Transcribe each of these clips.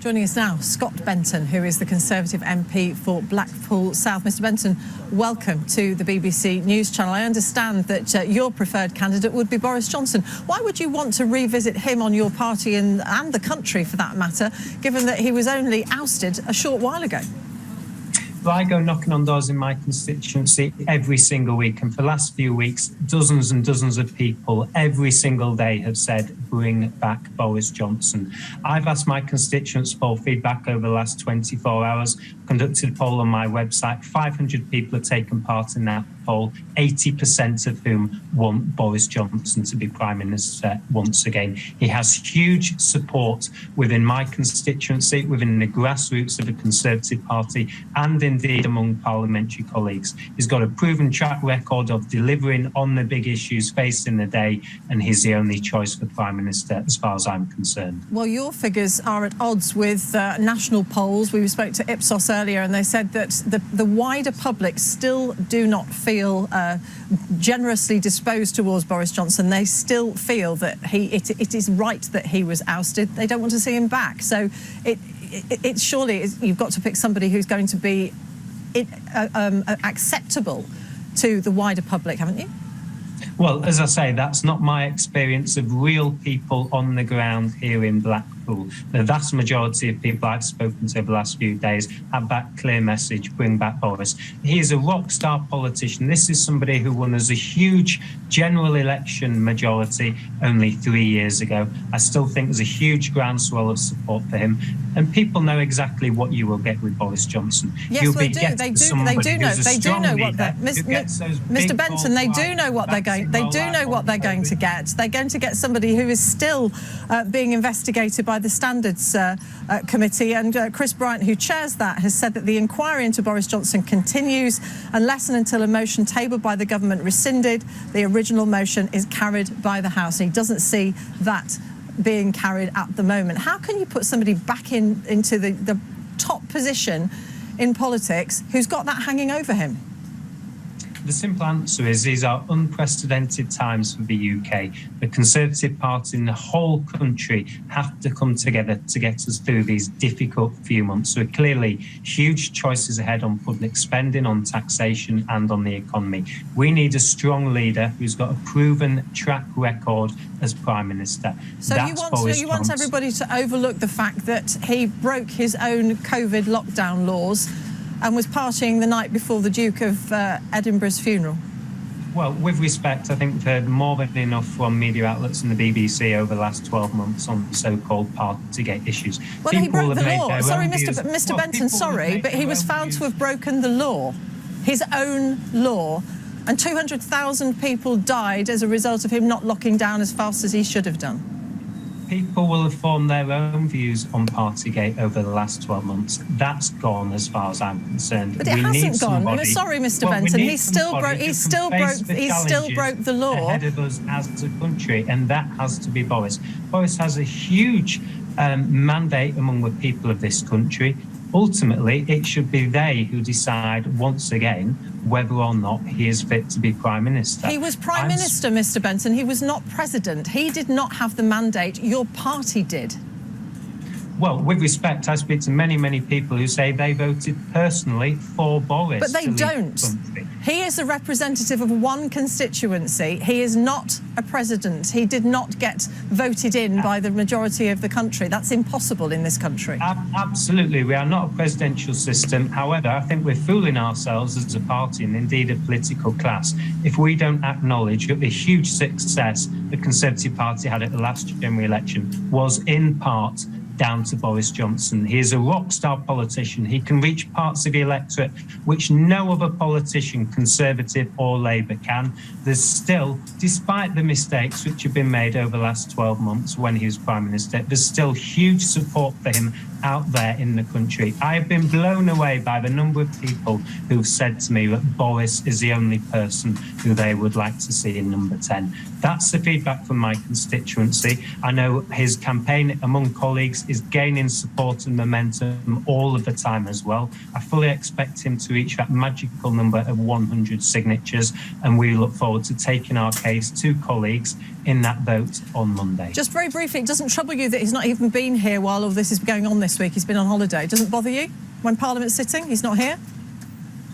Joining us now, Scott Benton, who is the Conservative MP for Blackpool South. Mr Benton, welcome to the BBC News Channel. I understand that your preferred candidate would be Boris Johnson. Why would you want to revisit him on your party and the country, for that matter, given that he was only ousted a short while ago? Well, I go knocking on doors in my constituency every single week, and for the last few weeks, dozens and dozens of people every single day have said, bring back Boris Johnson. I've asked my constituents for feedback over the last 24 hours, conducted a poll on my website. 500 people have taken part in that poll, 80% of whom want Boris Johnson to be Prime Minister once again. He has huge support within my constituency, within the grassroots of the Conservative Party, and indeed among parliamentary colleagues. He's got a proven track record of delivering on the big issues facing the day, and he's the only choice for Prime Minister as far as I'm concerned. Well, your figures are at odds with national polls. We spoke to Ipsos earlier, and they said that the wider public still do not feel generously disposed towards Boris Johnson. They still feel that it is right that he was ousted. They don't want to see him back. So it surely is, you've got to pick somebody who's going to be acceptable to the wider public, haven't you? Well, as I say, that's not my experience of real people on the ground here in Blackpool. The vast majority of people I've spoken to over the last few days have that clear message, bring back Boris. He is a rock star politician. This is somebody who won as a huge general election majority only 3 years ago. I still think there's a huge groundswell of support for him. And people know exactly what you will get with Boris Johnson. Yes, You'll they be do. getting They do somebody know. who's a They do strong know what leader who gets those big Mr Benton, they do know what they're going. They do know what they're going to get. They're going to get somebody who is still being investigated by the Standards Committee, and Chris Bryant, who chairs that, has said that the inquiry into Boris Johnson continues unless and until a motion tabled by the government rescinded, the original motion is carried by the House. And he doesn't see that being carried at the moment. How can you put somebody back into the top position in politics who's got that hanging over him? The simple answer is these are unprecedented times for the UK. The Conservative Party in the whole country have to come together to get us through these difficult few months. So clearly, huge choices ahead on public spending, on taxation and on the economy. We need a strong leader who's got a proven track record as Prime Minister. So you want everybody to overlook the fact that he broke his own COVID lockdown laws and was partying the night before the Duke of Edinburgh's funeral? Well, with respect, I think we've heard more than enough from media outlets and the BBC over the last 12 months on the so-called Partygate issues. Well, he broke the law. Sorry, Mr Benton, sorry, but he was found to have broken the law, his own law, and 200,000 people died as a result of him not locking down as fast as he should have done. People will have formed their own views on Partygate over the last 12 months. That's gone as far as I'm concerned. But it hasn't gone. Sorry, Mr Benton. He still broke the law ahead of us as a country, and that has to be Boris. Boris has a huge mandate among the people of this country. Ultimately, it should be they who decide once again whether or not he is fit to be Prime Minister. He was Prime Minister, Mr Benton. He was not President. He did not have the mandate. Your party did. Well, with respect, I speak to many, many people who say they voted personally for Boris. But they don't. He is a representative of one constituency. He is not a president. He did not get voted in by the majority of the country. That's impossible in this country. Absolutely. We are not a presidential system. However, I think we're fooling ourselves as a party and indeed a political class if we don't acknowledge that the huge success the Conservative Party had at the last general election was in part down to Boris Johnson. He is a rock star politician. He can reach parts of the electorate which no other politician, Conservative or Labour, can. There's still, despite the mistakes which have been made over the last 12 months when he was Prime Minister, there's still huge support for him out there in the country. I have been blown away by the number of people who've said to me that Boris is the only person who they would like to see in number 10. That's the feedback from my constituency. I know his campaign among colleagues is gaining support and momentum all of the time as well. I fully expect him to reach that magical number of 100 signatures, and we look forward to taking our case to colleagues in that vote on Monday. Just very briefly, it doesn't trouble you that he's not even been here while all this is going on this week? He's been on holiday. It doesn't bother you when Parliament's sitting? He's not here?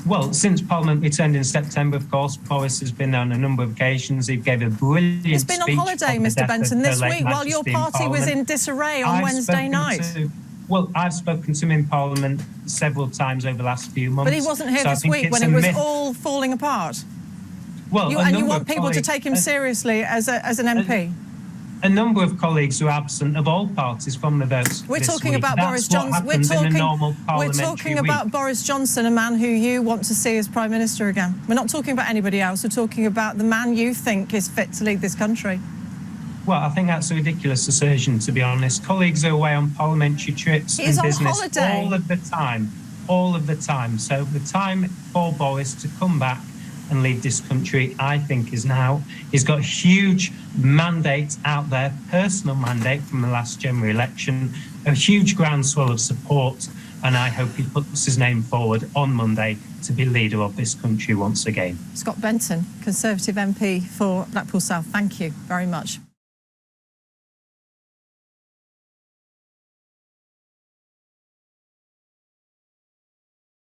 Well, since Parliament returned in September, of course, Boris has been there on a number of occasions. He gave a brilliant speech. He's been on holiday, Mr. Benton, this week while your party was in disarray on Wednesday night. Well, I've spoken to him in Parliament several times over the last few months. But he wasn't here this week when it was all falling apart. Well, and you want people to take him seriously as an MP? A number of colleagues who are absent of all parties from the votes. We're talking about Boris Johnson. We're talking about Boris Johnson, a man who you want to see as Prime Minister again. We're not talking about anybody else. We're talking about the man you think is fit to lead this country. Well, I think that's a ridiculous assertion, to be honest. Colleagues are away on parliamentary trips and business all of the time. So the time for Boris to come back and lead this country, I think, is now. He's got a huge mandate out there, personal mandate from the last general election, a huge groundswell of support, and I hope he puts his name forward on Monday to be leader of this country once again. Scott Benton, Conservative MP for Blackpool South, thank you very much.